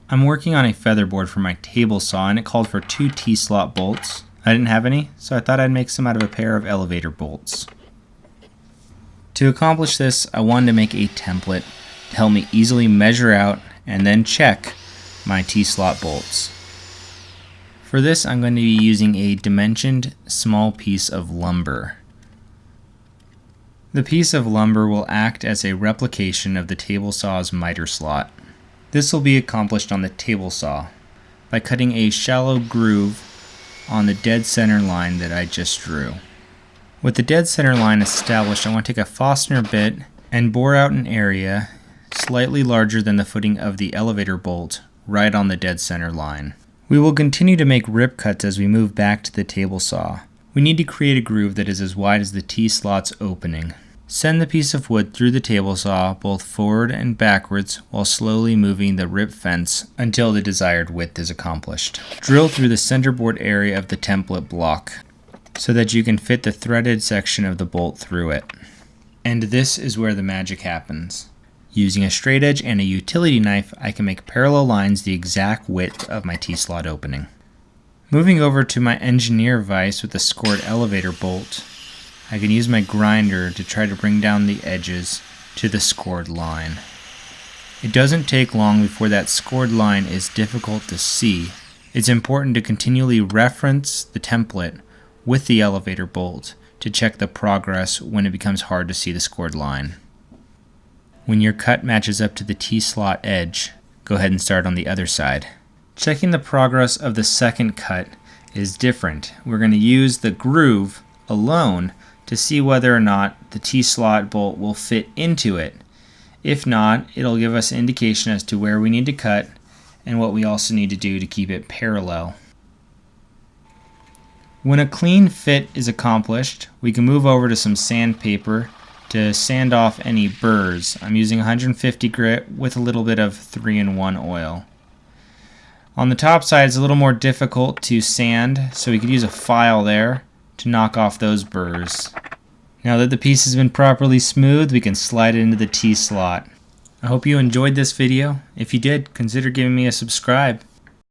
I'm working on a featherboard for my table saw and it called for 2 T-slot bolts. I didn't have any, so I thought I'd make some out of a pair of elevator bolts. To accomplish this, I wanted to make a template to help me easily measure out and then check my T-slot bolts. For this, I'm going to be using a dimensioned small piece of lumber. The piece of lumber will act as a replication of the table saw's miter slot. This will be accomplished on the table saw by cutting a shallow groove on the dead center line that I just drew. With the dead center line established, I want to take a Forstner bit and bore out an area slightly larger than the footing of the elevator bolt right on the dead center line. We will continue to make rip cuts as we move back to the table saw. We need to create a groove that is as wide as the T-slot's opening. Send the piece of wood through the table saw both forward and backwards while slowly moving the rip fence until the desired width is accomplished. Drill through the centerboard area of the template block so that you can fit the threaded section of the bolt through it. And this is where the magic happens. Using a straight edge and a utility knife, I can make parallel lines the exact width of my T-slot opening. Moving over to my engineer vise with the scored elevator bolt, I can use my grinder to try to bring down the edges to the scored line. It doesn't take long before that scored line is difficult to see. It's important to continually reference the template with the elevator bolt to check the progress when it becomes hard to see the scored line. When your cut matches up to the T-slot edge, go ahead and start on the other side. Checking the progress of the second cut is different. We're going to use the groove alone to see whether or not the T-slot bolt will fit into it. If not, it'll give us an indication as to where we need to cut and what we also need to do to keep it parallel. When a clean fit is accomplished, we can move over to some sandpaper to sand off any burrs. I'm using 150 grit with a little bit of 3-in-1 oil. On the top side, it's a little more difficult to sand, so we could use a file there to knock off those burrs. Now that the piece has been properly smoothed, we can slide it into the T-slot. I hope you enjoyed this video. If you did, consider giving me a subscribe